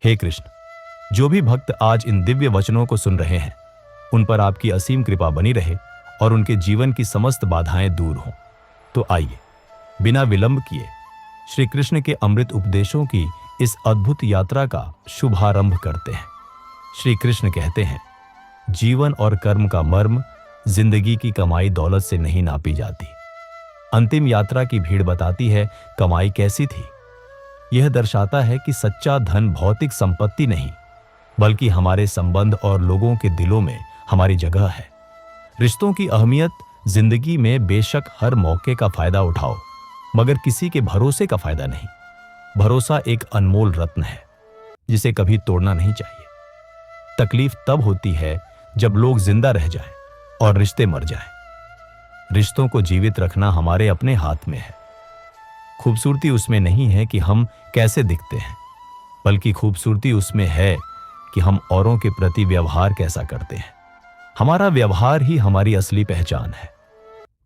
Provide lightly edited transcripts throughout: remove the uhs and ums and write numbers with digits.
हे कृष्ण, जो भी भक्त आज इन दिव्य वचनों को सुन रहे हैं, उन पर आपकी असीम कृपा बनी रहे और उनके जीवन की समस्त बाधाएं दूर हों। तो आइए, बिना विलंब किए श्री कृष्ण के अमृत उपदेशों की इस अद्भुत यात्रा का शुभारंभ करते हैं। श्री कृष्ण कहते हैं, जीवन और कर्म का मर्म जिंदगी की कमाई दौलत से नहीं नापी जाती। अंतिम यात्रा की भीड़ बताती है कमाई कैसी थी। यह दर्शाता है कि सच्चा धन भौतिक संपत्ति नहीं, बल्कि हमारे संबंध और लोगों के दिलों में हमारी जगह है। रिश्तों की अहमियत जिंदगी में बेशक हर मौके का फायदा उठाओ, मगर किसी के भरोसे का फायदा नहीं। भरोसा एक अनमोल रत्न है जिसे कभी तोड़ना नहीं चाहिए। तकलीफ तब होती है जब लोग जिंदा रह जाएं और रिश्ते मर जाएं। रिश्तों को जीवित रखना हमारे अपने हाथ में है। खूबसूरती उसमें नहीं है कि हम कैसे दिखते हैं, बल्कि खूबसूरती उसमें है कि हम औरों के प्रति व्यवहार कैसा करते हैं। हमारा व्यवहार ही हमारी असली पहचान है।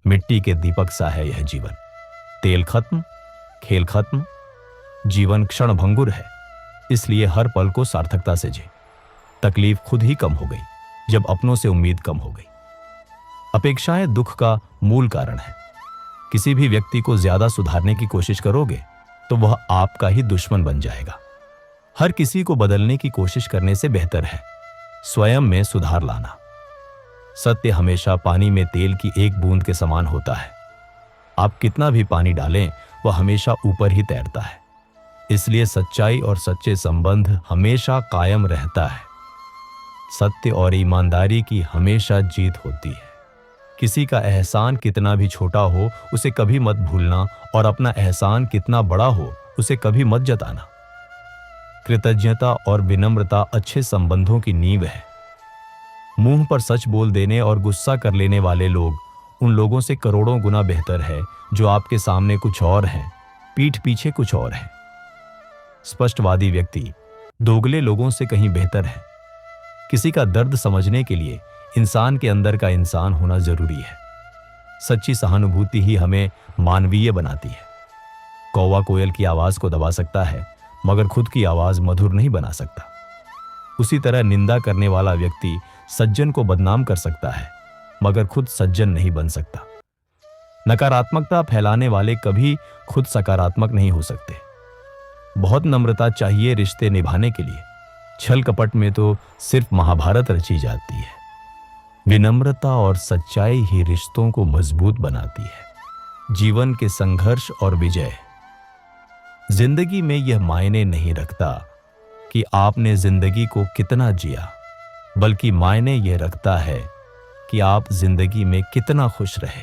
मिट्टी के दीपक सा है यह जीवन। तेल खत्म, खेल खत्म, जीवन क्षण भंगुर है। इसलिए हर पल को सार्थकता से जी। तकलीफ खुद ही कम हो गई जब अपनों से उम्मीद कम हो गई। अपेक्षाएं दुख का मूल कारण है। किसी भी व्यक्ति को ज्यादा सुधारने की कोशिश करोगे तो वह आपका ही दुश्मन बन जाएगा। हर किसी को बदलने की कोशिश करने से बेहतर है स्वयं में सुधार लाना। सत्य हमेशा पानी में तेल की एक बूंद के समान होता है। आप कितना भी पानी डालें, वह हमेशा ऊपर ही तैरता है। इसलिए सच्चाई और सच्चे संबंध हमेशा कायम रहता है। सत्य और ईमानदारी की हमेशा जीत होती है। किसी का एहसान कितना भी छोटा हो, उसे कभी मत भूलना, और अपना एहसान कितना बड़ा हो, उसे कभी मत जताना। कृतज्ञता और विनम्रता अच्छे संबंधों की नींव है। मुंह पर सच बोल देने और गुस्सा कर लेने वाले लोग उन लोगों से करोड़ों गुना बेहतर है जो आपके सामने कुछ और हैं, पीठ पीछे कुछ और है। स्पष्टवादी व्यक्ति दोगले लोगों से कहीं बेहतर है। किसी का दर्द समझने के लिए इंसान के अंदर का इंसान होना जरूरी है। सच्ची सहानुभूति ही हमें मानवीय बनाती है। कौवा कोयल की आवाज को दबा सकता है, मगर खुद की आवाज मधुर नहीं बना सकता। उसी तरह निंदा करने वाला व्यक्ति सज्जन को बदनाम कर सकता है, मगर खुद सज्जन नहीं बन सकता। नकारात्मकता फैलाने वाले कभी खुद सकारात्मक नहीं हो सकते। बहुत नम्रता चाहिए रिश्ते निभाने के लिए। छल कपट में तो सिर्फ महाभारत रची जाती है। विनम्रता और सच्चाई ही रिश्तों को मजबूत बनाती है। जीवन के संघर्ष और विजय। जिंदगी में यह मायने नहीं रखता कि आपने जिंदगी को कितना जिया, बल्कि मायने यह रखता है कि आप जिंदगी में कितना खुश रहे।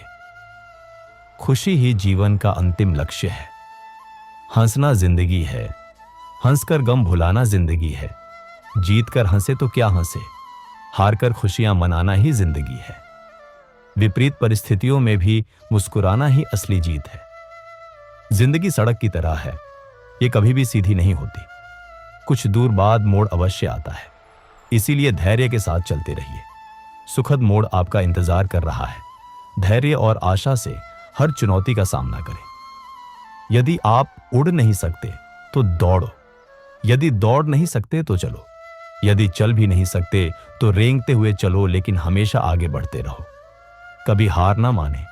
खुशी ही जीवन का अंतिम लक्ष्य है। हंसना जिंदगी है, हंसकर गम भुलाना जिंदगी है। जीत कर हंसे तो क्या हंसे, हार कर खुशियां मनाना ही जिंदगी है। विपरीत परिस्थितियों में भी मुस्कुराना ही असली जीत है। जिंदगी सड़क की तरह है, ये कभी भी सीधी नहीं होती। कुछ दूर बाद मोड़ अवश्य आता है। इसीलिए धैर्य के साथ चलते रहिए। सुखद मोड़ आपका इंतजार कर रहा है। धैर्य और आशा से हर चुनौती का सामना करें। यदि आप उड़ नहीं सकते तो दौड़ो। यदि दौड़ नहीं सकते तो चलो। यदि चल भी नहीं सकते तो रेंगते हुए चलो, लेकिन हमेशा आगे बढ़ते रहो। कभी हार ना माने,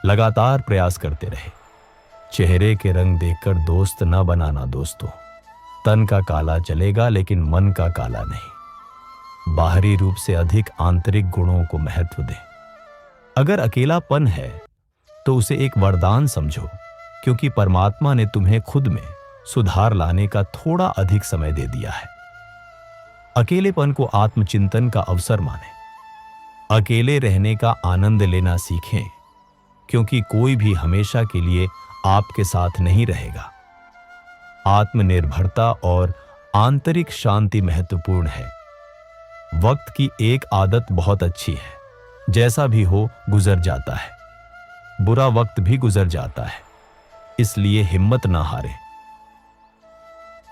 लगातार प्रयास करते रहे। चेहरे के रंग देखकर दोस्त न बनाना दोस्तों। तन का काला चलेगा लेकिन मन का काला नहीं। बाहरी रूप से अधिक आंतरिक गुणों को महत्व दें। अगर अकेलापन है तो उसे एक वरदान समझो, क्योंकि परमात्मा ने तुम्हें खुद में सुधार लाने का थोड़ा अधिक समय दे दिया है। अकेलेपन को आत्मचिंतन का अवसर मानें। अकेले रहने का आनंद लेना सीखें, क्योंकि कोई भी हमेशा के लिए आपके साथ नहीं रहेगा। आत्मनिर्भरता और आंतरिक शांति महत्वपूर्ण है। वक्त की एक आदत बहुत अच्छी है, जैसा भी हो गुजर जाता है। बुरा वक्त भी गुजर जाता है, इसलिए हिम्मत ना हारे।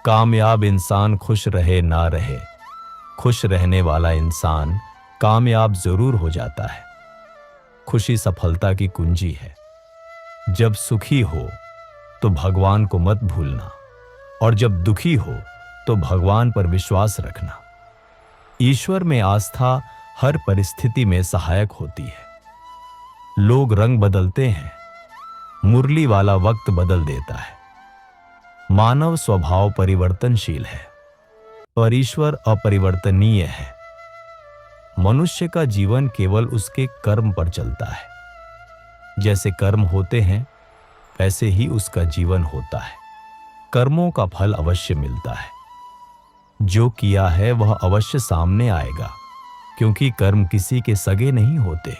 कामयाब इंसान खुश रहे ना रहे, खुश रहने वाला इंसान कामयाब जरूर हो जाता है। खुशी सफलता की कुंजी है। जब सुखी हो तो भगवान को मत भूलना, और जब दुखी हो तो भगवान पर विश्वास रखना। ईश्वर में आस्था हर परिस्थिति में सहायक होती है। लोग रंग बदलते हैं, मुरली वाला वक्त बदल देता है। मानव स्वभाव परिवर्तनशील है, पर ईश्वर अपरिवर्तनीय है। मनुष्य का जीवन केवल उसके कर्म पर चलता है। जैसे कर्म होते हैं वैसे ही उसका जीवन होता है। कर्मों का फल अवश्य मिलता है। जो किया है वह अवश्य सामने आएगा, क्योंकि कर्म किसी के सगे नहीं होते।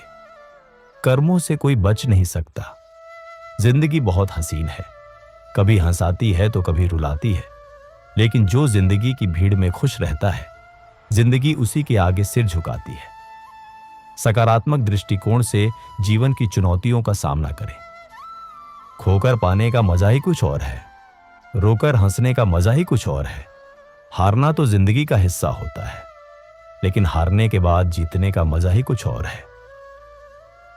कर्मों से कोई बच नहीं सकता। जिंदगी बहुत हसीन है, कभी हंसाती है तो कभी रुलाती है, लेकिन जो जिंदगी की भीड़ में खुश रहता है, जिंदगी उसी के आगे सिर झुकाती है। सकारात्मक दृष्टिकोण से जीवन की चुनौतियों का सामना करें। खोकर पाने का मजा ही कुछ और है, रोकर हंसने का मजा ही कुछ और है। हारना तो जिंदगी का हिस्सा होता है, लेकिन हारने के बाद जीतने का मजा ही कुछ और है।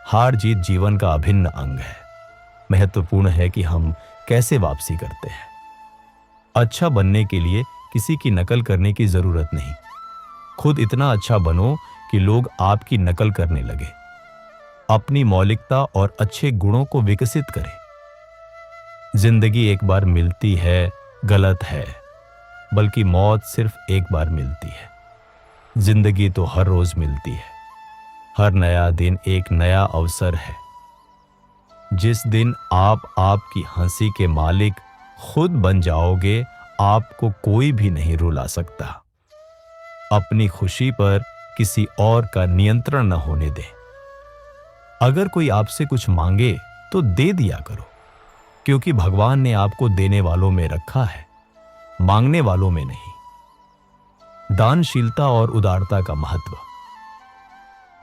हार जीत जीवन का अभिन्न अंग है। महत्वपूर्ण है कि हम कैसे वापसी करते हैं। अच्छा बनने के लिए किसी की नकल करने की जरूरत नहीं। खुद इतना अच्छा बनो कि लोग आपकी नकल करने लगे। अपनी मौलिकता और अच्छे गुणों को विकसित करें। जिंदगी एक बार मिलती है गलत है, बल्कि मौत सिर्फ एक बार मिलती है। जिंदगी तो हर रोज मिलती है। हर नया दिन एक नया अवसर है। जिस दिन आप आपकी हंसी के मालिक खुद बन जाओगे, आपको कोई भी नहीं रुला सकता। अपनी खुशी पर किसी और का नियंत्रण न होने दें। अगर कोई आपसे कुछ मांगे तो दे दिया करो, क्योंकि भगवान ने आपको देने वालों में रखा है, मांगने वालों में नहीं। दानशीलता और उदारता का महत्व।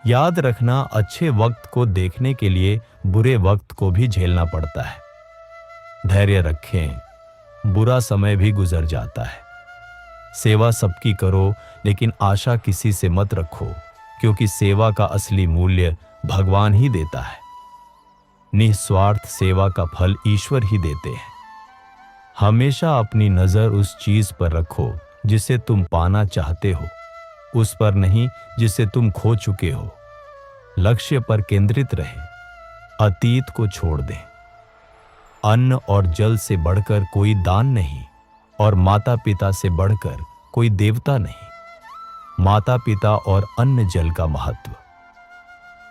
याद रखना, अच्छे वक्त को देखने के लिए बुरे वक्त को भी झेलना पड़ता है। धैर्य रखें, बुरा समय भी गुजर जाता है। सेवा सबकी करो, लेकिन आशा किसी से मत रखो, क्योंकि सेवा का असली मूल्य भगवान ही देता है। निस्वार्थ सेवा का फल ईश्वर ही देते हैं। हमेशा अपनी नजर उस चीज पर रखो जिसे तुम पाना चाहते हो, उस पर नहीं जिसे तुम खो चुके हो। लक्ष्य पर केंद्रित रहे, अतीत को छोड़ दें। अन्न और जल से बढ़कर कोई दान नहीं, और माता पिता से बढ़कर कोई देवता नहीं। माता पिता और अन्न जल का महत्व।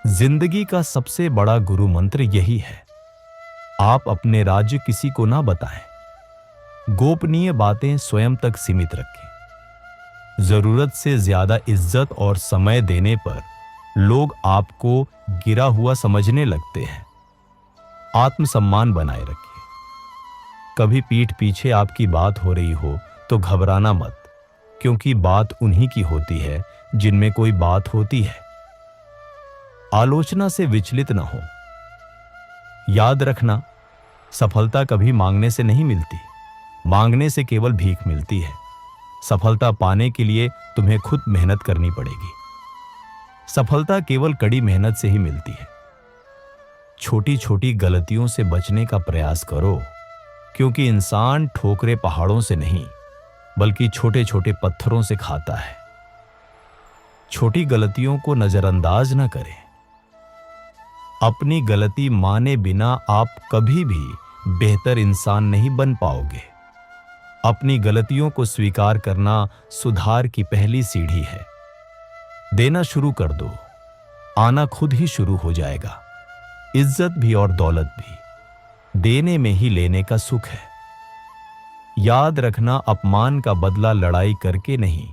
जिंदगी का सबसे बड़ा गुरु मंत्र यही है। आप अपने राज्य किसी को ना बताएं। गोपनीय बातें स्वयं तक सीमित रखें। जरूरत से ज्यादा इज्जत और समय देने पर लोग आपको गिरा हुआ समझने लगते हैं। आत्मसम्मान बनाए रखिए। कभी पीठ पीछे आपकी बात हो रही हो तो घबराना मत, क्योंकि बात उन्हीं की होती है जिनमें कोई बात होती है। आलोचना से विचलित न हो। याद रखना, सफलता कभी मांगने से नहीं मिलती। मांगने से केवल भीख मिलती है। सफलता पाने के लिए तुम्हें खुद मेहनत करनी पड़ेगी। सफलता केवल कड़ी मेहनत से ही मिलती है। छोटी छोटी गलतियों से बचने का प्रयास करो, क्योंकि इंसान ठोकरे पहाड़ों से नहीं, बल्कि छोटे छोटे पत्थरों से खाता है। छोटी गलतियों को नजरअंदाज न करें। अपनी गलती माने बिना आप कभी भी बेहतर इंसान नहीं बन पाओगे। अपनी गलतियों को स्वीकार करना सुधार की पहली सीढ़ी है। देना शुरू कर दो, आना खुद ही शुरू हो जाएगा। इज्जत भी और दौलत भी देने में ही लेने का सुख है। याद रखना, अपमान का बदला लड़ाई करके नहीं,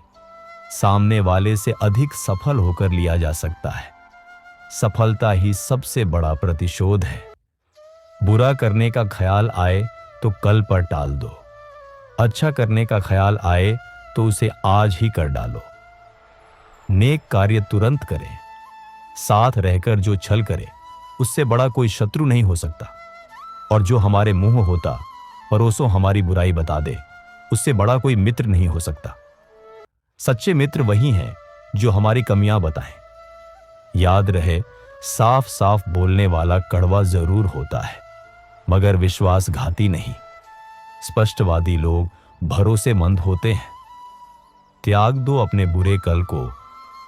सामने वाले से अधिक सफल होकर लिया जा सकता है। सफलता ही सबसे बड़ा प्रतिशोध है। बुरा करने का ख्याल आए तो कल पर टाल दो। अच्छा करने का ख्याल आए तो उसे आज ही कर डालो। नेक कार्य तुरंत करें। साथ रहकर जो छल करे, उससे बड़ा कोई शत्रु नहीं हो सकता। और जो हमारे मुंह होता, परोसों हमारी बुराई बता दे, उससे बड़ा कोई मित्र नहीं हो सकता। सच्चे मित्र वही हैं जो हमारी कमियां बताएं। याद रहे, साफ साफ बोलने वाला कड़वा जरूर होता है, मगर विश्वासघाती नहीं। स्पष्टवादी लोग भरोसेमंद होते हैं, त्याग दो अपने बुरे कल को,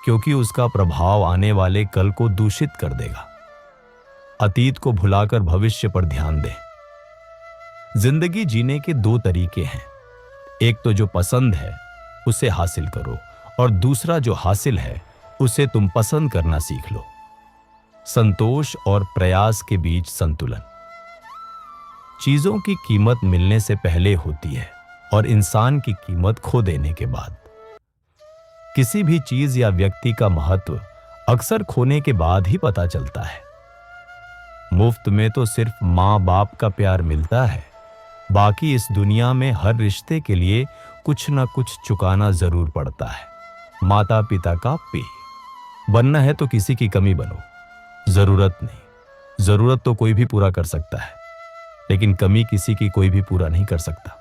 क्योंकि उसका प्रभाव आने वाले कल को दूषित कर देगा। अतीत को भुलाकर भविष्य पर ध्यान दें। जिंदगी जीने के दो तरीके हैं, एक तो जो पसंद है उसे हासिल करो, और दूसरा जो हासिल है उसे तुम पसंद करना सीख लो। संतोष और प्रयास के बीच संतुलन। चीजों की कीमत मिलने से पहले होती है और इंसान की कीमत खो देने के बाद। किसी भी चीज या व्यक्ति का महत्व अक्सर खोने के बाद ही पता चलता है। मुफ्त में तो सिर्फ मां बाप का प्यार मिलता है, बाकी इस दुनिया में हर रिश्ते के लिए कुछ ना कुछ चुकाना जरूर पड़ता है। माता पिता का पेय। बनना है तो किसी की कमी बनो, जरूरत नहीं। जरूरत तो कोई भी पूरा कर सकता है, लेकिन कमी किसी की कोई भी पूरा नहीं कर सकता।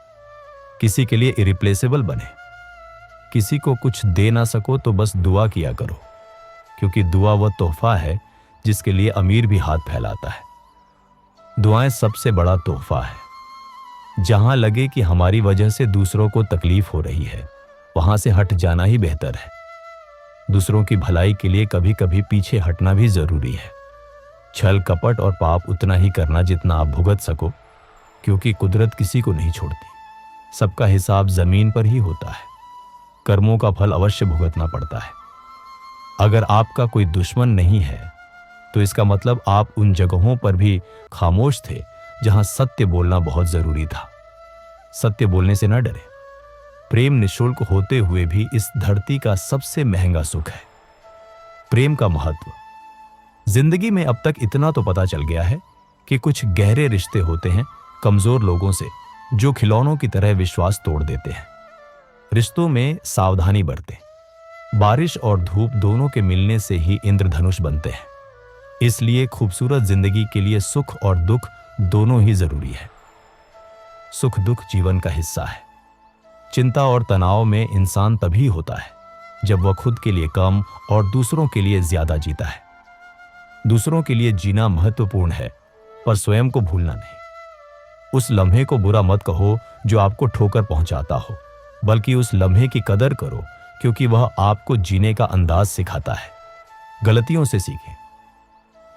किसी के लिए इरिप्लेसेबल बने। किसी को कुछ दे ना सको तो बस दुआ किया करो, क्योंकि दुआ वह तोहफा है जिसके लिए अमीर भी हाथ फैलाता है। दुआएं सबसे बड़ा तोहफा है। जहां लगे कि हमारी वजह से दूसरों को तकलीफ हो रही है, वहां से हट जाना ही बेहतर है। दूसरों की भलाई के लिए कभी कभी पीछे हटना भी जरूरी है। छल कपट और पाप उतना ही करना जितना आप भुगत सको, क्योंकि कुदरत किसी को नहीं छोड़ती। सबका हिसाब जमीन पर ही होता है। कर्मों का फल अवश्य भुगतना पड़ता है। अगर आपका कोई दुश्मन नहीं है तो इसका मतलब आप उन जगहों पर भी खामोश थे जहां सत्य बोलना बहुत जरूरी था। सत्य बोलने से न डरे। प्रेम निःशुल्क होते हुए भी इस धरती का सबसे महंगा सुख है। प्रेम का महत्व। जिंदगी में अब तक इतना तो पता चल गया है कि कुछ गहरे रिश्ते होते हैं कमजोर लोगों से, जो खिलौनों की तरह विश्वास तोड़ देते हैं। रिश्तों में सावधानी बरतें। बारिश और धूप दोनों के मिलने से ही इंद्रधनुष बनते हैं। इसलिए खूबसूरत जिंदगी के लिए सुख और दुख दोनों ही जरूरी है। सुख दुख जीवन का हिस्सा है। चिंता और तनाव में इंसान तभी होता है जब वह खुद के लिए कम और दूसरों के लिए ज्यादा जीता है। दूसरों के लिए जीना महत्वपूर्ण है, पर स्वयं को भूलना नहीं। उस लम्हे को बुरा मत कहो जो आपको ठोकर पहुंचाता हो, बल्कि उस लम्हे की कदर करो, क्योंकि वह आपको जीने का अंदाज सिखाता है। गलतियों से सीखें।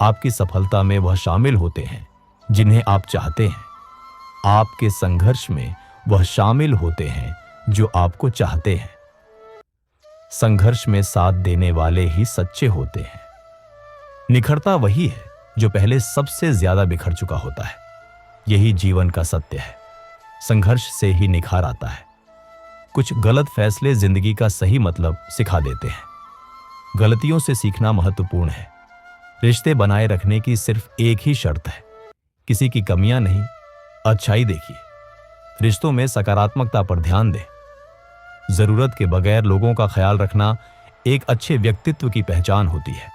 आपकी सफलता में वह शामिल होते हैं जिन्हें आप चाहते हैं। आपके संघर्ष में वह शामिल होते हैं जो आपको चाहते हैं। संघर्ष में साथ देने वाले ही सच्चे होते हैं। निखरता वही है जो पहले सबसे ज्यादा बिखर चुका होता है। यही जीवन का सत्य है। संघर्ष से ही निखार आता है। कुछ गलत फैसले जिंदगी का सही मतलब सिखा देते हैं। गलतियों से सीखना महत्वपूर्ण है। रिश्ते बनाए रखने की सिर्फ एक ही शर्त है, किसी की कमियां नहीं, अच्छाई देखिए। रिश्तों में सकारात्मकता पर ध्यान दें। जरूरत के बगैर लोगों का ख्याल रखना एक अच्छे व्यक्तित्व की पहचान होती है।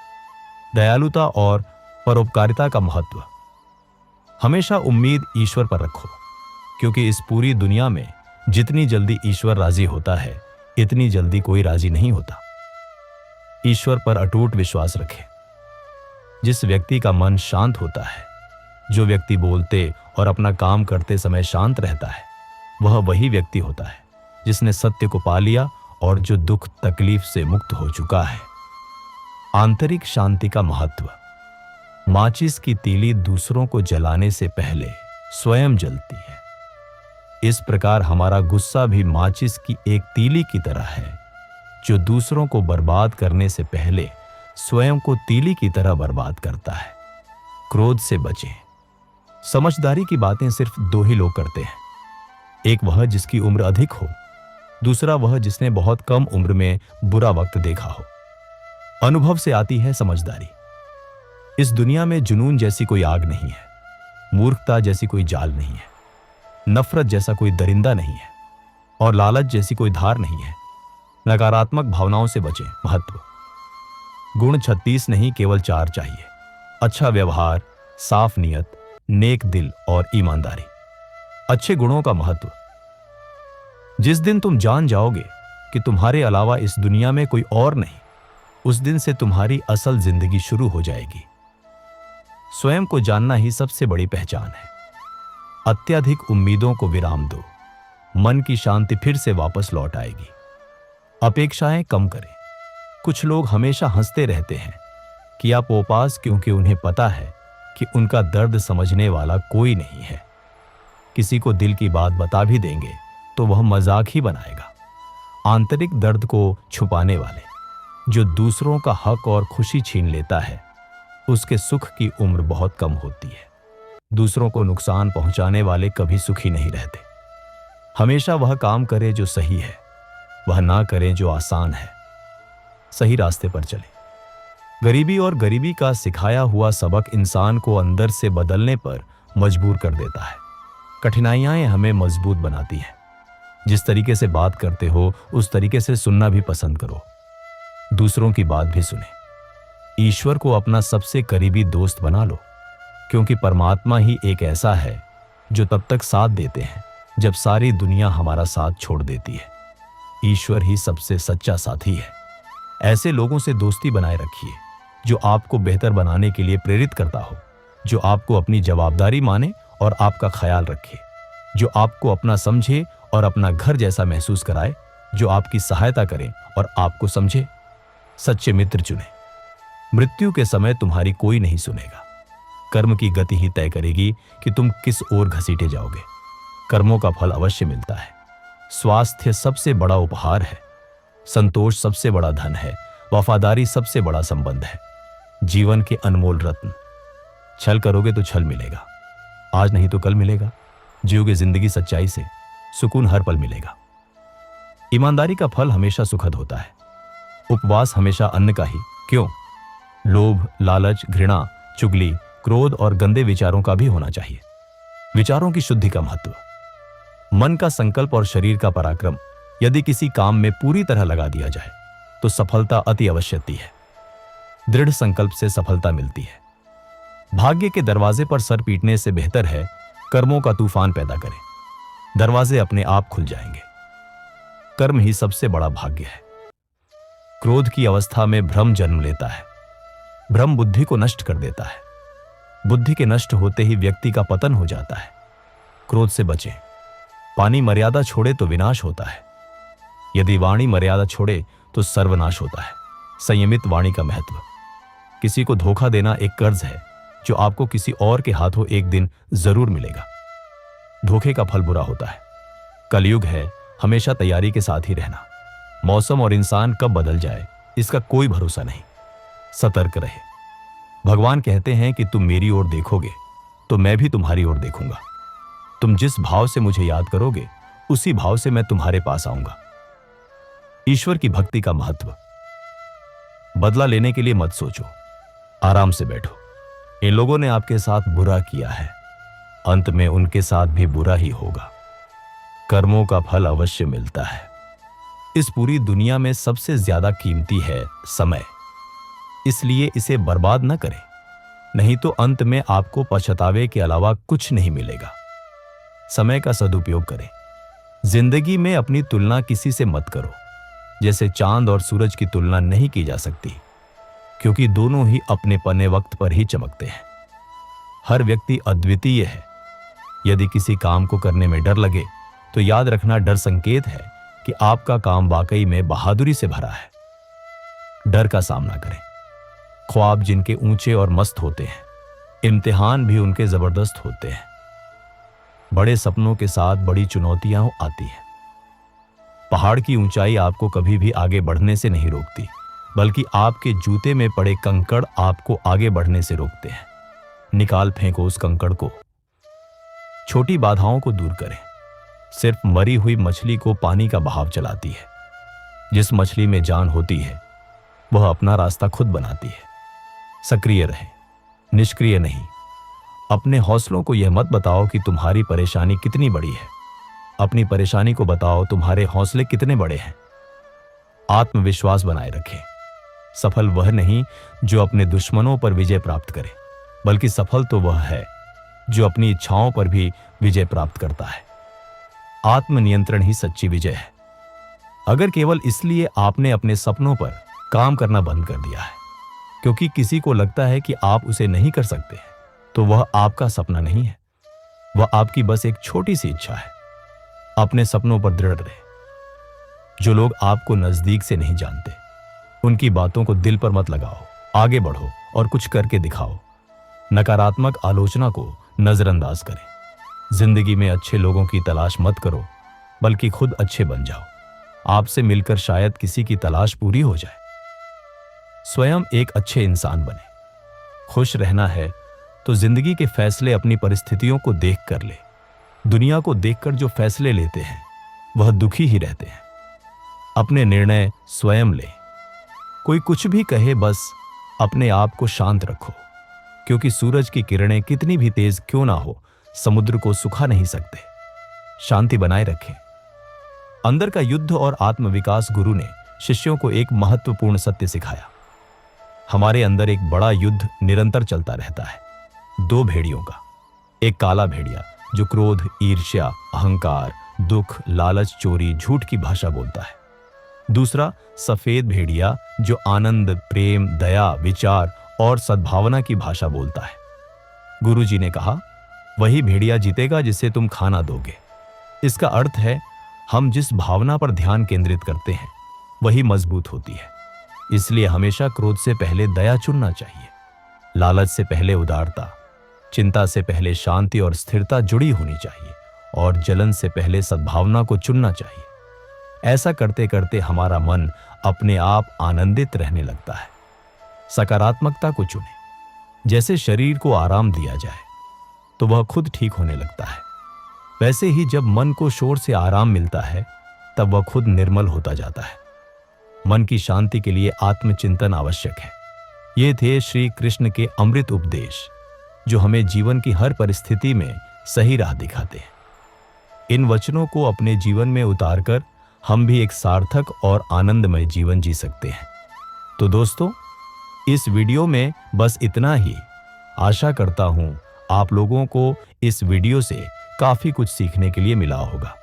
दयालुता और परोपकारिता का महत्व। हमेशा उम्मीद ईश्वर पर रखो, क्योंकि इस पूरी दुनिया में जितनी जल्दी ईश्वर राजी होता है, इतनी जल्दी कोई राजी नहीं होता। ईश्वर पर अटूट विश्वास रखें। जिस व्यक्ति का मन शांत होता है, जो व्यक्ति बोलते और अपना काम करते समय शांत रहता है, वह वही व्यक्ति होता है जिसने सत्य को पा लिया और जो दुख तकलीफ से मुक्त हो चुका है। आंतरिक शांति का महत्व। माचिस की तीली दूसरों को जलाने से पहले स्वयं जलती है। इस प्रकार हमारा गुस्सा भी माचिस की एक तीली की तरह है, जो दूसरों को बर्बाद करने से पहले स्वयं को तीली की तरह बर्बाद करता है। क्रोध से बचें। समझदारी की बातें सिर्फ दो ही लोग करते हैं। एक वह जिसकी उम्र अधिक हो, दूसरा वह जिसने बहुत कम उम्र में बुरा वक्त देखा हो। अनुभव से आती है समझदारी। इस दुनिया में जुनून जैसी कोई आग नहीं है, मूर्खता जैसी कोई जाल नहीं है, नफरत जैसा कोई दरिंदा नहीं है, और लालच जैसी कोई धार नहीं है। नकारात्मक भावनाओं से बचें। महत्व। गुण 36 नहीं, केवल 4 चाहिए। अच्छा व्यवहार, साफ नियत, नेक दिल और ईमानदारी। अच्छे गुणों का महत्व। जिस दिन तुम जान जाओगे कि तुम्हारे अलावा इस दुनिया में कोई और नहीं, उस दिन से तुम्हारी असल जिंदगी शुरू हो जाएगी। स्वयं को जानना ही सबसे बड़ी पहचान है। अत्यधिक उम्मीदों को विराम दो। मन की शांति फिर से वापस लौट आएगी। अपेक्षाएं कम करें। कुछ लोग हमेशा हंसते रहते हैं कि आप उपास, क्योंकि उन्हें पता है कि उनका दर्द समझने वाला कोई नहीं है। किसी को दिल की बात बता भी देंगे तो वह मजाक ही बनाएगा। आंतरिक दर्द को छुपाने वाले, जो दूसरों का हक और खुशी छीन लेता है, उसके सुख की उम्र बहुत कम होती है। दूसरों को नुकसान पहुंचाने वाले कभी सुखी नहीं रहते। हमेशा वह काम करे जो सही है, वह ना करे जो आसान है। सही रास्ते पर चले। गरीबी और गरीबी का सिखाया हुआ सबक इंसान को अंदर से बदलने पर मजबूर कर देता है। कठिनाइयां हमें मजबूत बनाती हैं। जिस तरीके से बात करते हो उस तरीके से सुनना भी पसंद करो। दूसरों की बात भी सुने। ईश्वर को अपना सबसे करीबी दोस्त बना लो, क्योंकि परमात्मा ही एक ऐसा है जो तब तक साथ देते हैं जब सारी दुनिया हमारा साथ छोड़ देती है। ईश्वर ही सबसे सच्चा साथी है। ऐसे लोगों से दोस्ती बनाए रखिए जो आपको बेहतर बनाने के लिए प्रेरित करता हो, जो आपको अपनी जवाबदारी माने और आपका ख्याल रखे, जो आपको अपना समझे और अपना घर जैसा महसूस कराए, जो आपकी सहायता करे और आपको समझे। सच्चे मित्र चुने। मृत्यु के समय तुम्हारी कोई नहीं सुनेगा। कर्म की गति ही तय करेगी कि तुम किस ओर घसीटे जाओगे। कर्मों का फल अवश्य मिलता है। स्वास्थ्य सबसे बड़ा उपहार है। संतोष सबसे बड़ा धन है। वफादारी सबसे बड़ा संबंध है। जीवन के अनमोल रत्न। छल करोगे तो छल मिलेगा, आज नहीं तो कल मिलेगा। जियोगे जिंदगी सच्चाई से, सुकून हर पल मिलेगा। ईमानदारी का फल हमेशा सुखद होता है। उपवास हमेशा अन्न का ही क्यों, लोभ, लालच, घृणा, चुगली, क्रोध और गंदे विचारों का भी होना चाहिए। विचारों की शुद्धि का महत्व। मन का संकल्प और शरीर का पराक्रम यदि किसी काम में पूरी तरह लगा दिया जाए तो सफलता अति अवश्यती है। दृढ़ संकल्प से सफलता मिलती है। भाग्य के दरवाजे पर सर पीटने से बेहतर है कर्मों का तूफान पैदा करें। दरवाजे अपने आप खुल जाएंगे। कर्म ही सबसे बड़ा भाग्य है। क्रोध की अवस्था में भ्रम जन्म लेता है। भ्रम बुद्धि को नष्ट कर देता है। बुद्धि के नष्ट होते ही व्यक्ति का पतन हो जाता है। क्रोध से बचें। पानी मर्यादा छोड़े तो विनाश होता है। यदि वाणी मर्यादा छोड़े तो सर्वनाश होता है। संयमित वाणी का महत्व। किसी को धोखा देना एक कर्ज है जो आपको किसी और के हाथों एक दिन जरूर मिलेगा। धोखे का फल बुरा होता है। कलयुग है, हमेशा तैयारी के साथ ही रहना। मौसम और इंसान कब बदल जाए इसका कोई भरोसा नहीं। सतर्क रहे। भगवान कहते हैं कि तुम मेरी ओर देखोगे तो मैं भी तुम्हारी ओर देखूंगा। तुम जिस भाव से मुझे याद करोगे उसी भाव से मैं तुम्हारे पास आऊंगा। ईश्वर की भक्ति का महत्व। बदला लेने के लिए मत सोचो, आराम से बैठो। इन लोगों ने आपके साथ बुरा किया है, अंत में उनके साथ भी बुरा ही होगा। कर्मों का फल अवश्य मिलता है। इस पूरी दुनिया में सबसे ज्यादा कीमती है समय, इसलिए इसे बर्बाद न करें, नहीं तो अंत में आपको पछतावे के अलावा कुछ नहीं मिलेगा। समय का सदुपयोग करें। जिंदगी में अपनी तुलना किसी से मत करो। जैसे चांद और सूरज की तुलना नहीं की जा सकती, क्योंकि दोनों ही अपने पने वक्त पर ही चमकते हैं। हर व्यक्ति अद्वितीय है। यदि किसी काम को करने में डर लगे तो याद रखना डर संकेत है कि आपका काम वाकई में बहादुरी से भरा है। डर का सामना करें। ख्वाब जिनके ऊंचे और मस्त होते हैं, इम्तिहान भी उनके जबरदस्त होते हैं। बड़े सपनों के साथ बड़ी चुनौतियां आती हैं। पहाड़ की ऊंचाई आपको कभी भी आगे बढ़ने से नहीं रोकती, बल्कि आपके जूते में पड़े कंकड़ आपको आगे बढ़ने से रोकते हैं। निकाल फेंको उस कंकड़ को। छोटी बाधाओं को दूर करें। सिर्फ मरी हुई मछली को पानी का बहाव चलाती है। जिस मछली में जान होती है वह अपना रास्ता खुद बनाती है। सक्रिय रहे, निष्क्रिय नहीं। अपने हौसलों को यह मत बताओ कि तुम्हारी परेशानी कितनी बड़ी है। अपनी परेशानी को बताओ तुम्हारे हौसले कितने बड़े हैं। आत्मविश्वास बनाए रखें। सफल वह नहीं जो अपने दुश्मनों पर विजय प्राप्त करे, बल्कि सफल तो वह है जो अपनी इच्छाओं पर भी विजय प्राप्त करता है। आत्मनियंत्रण ही सच्ची विजय है। अगर केवल इसलिए आपने अपने सपनों पर काम करना बंद कर दिया है क्योंकि किसी को लगता है कि आप उसे नहीं कर सकते, तो वह आपका सपना नहीं है, वह आपकी बस एक छोटी सी इच्छा है। अपने सपनों पर दृढ़ रहे। जो लोग आपको नजदीक से नहीं जानते, उनकी बातों को दिल पर मत लगाओ। आगे बढ़ो और कुछ करके दिखाओ। नकारात्मक आलोचना को नजरअंदाज करें। जिंदगी में अच्छे लोगों की तलाश मत करो, बल्कि खुद अच्छे बन जाओ। आपसे मिलकर शायद किसी की तलाश पूरी हो जाए। स्वयं एक अच्छे इंसान बने। खुश रहना है तो जिंदगी के फैसले अपनी परिस्थितियों को देख कर ले। दुनिया को देखकर जो फैसले लेते हैं वह दुखी ही रहते हैं। अपने निर्णय स्वयं ले। कोई कुछ भी कहे, बस अपने आप को शांत रखो, क्योंकि सूरज की किरणें कितनी भी तेज क्यों ना हो, समुद्र को सुखा नहीं सकते। शांति बनाए रखें। अंदर का युद्ध और आत्मविकास गुरु ने शिष्यों को एक महत्वपूर्ण सत्य सिखाया। हमारे अंदर एक बड़ा युद्ध निरंतर चलता रहता है, दो भेड़ियों का। एक काला भेड़िया जो क्रोध, ईर्ष्या, अहंकार, दुख, लालच, चोरी, झूठ की भाषा बोलता है। दूसरा सफेद भेड़िया जो आनंद, प्रेम, दया, विचार और सद्भावना की भाषा बोलता है। गुरुजी ने कहा, वही भेड़िया जीतेगा जिसे तुम खाना दोगे। इसका अर्थ है, हम जिस भावना पर ध्यान केंद्रित करते हैं वही मजबूत होती है। इसलिए हमेशा क्रोध से पहले दया चुनना चाहिए, लालच से पहले उदारता, चिंता से पहले शांति और स्थिरता जुड़ी होनी चाहिए, और जलन से पहले सद्भावना को चुनना चाहिए। ऐसा करते करते हमारा मन अपने आप आनंदित रहने लगता है। सकारात्मकता को चुनें। जैसे शरीर को आराम दिया जाए तो वह खुद ठीक होने लगता है, वैसे ही जब मन को शोर से आराम मिलता है तब वह खुद निर्मल होता जाता है। मन की शांति के लिए आत्मचिंतन आवश्यक है। ये थे श्री कृष्ण के अमृत उपदेश, जो हमें जीवन की हर परिस्थिति में सही राह दिखाते हैं। इन वचनों को अपने जीवन में उतारकर हम भी एक सार्थक और आनंदमय जीवन जी सकते हैं। तो दोस्तों, इस वीडियो में बस इतना ही। आशा करता हूं आप लोगों को इस वीडियो से काफी कुछ सीखने के लिए मिला होगा।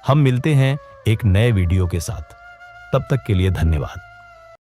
हम मिलते हैं एक नए वीडियो के साथ। तब तक के लिए धन्यवाद।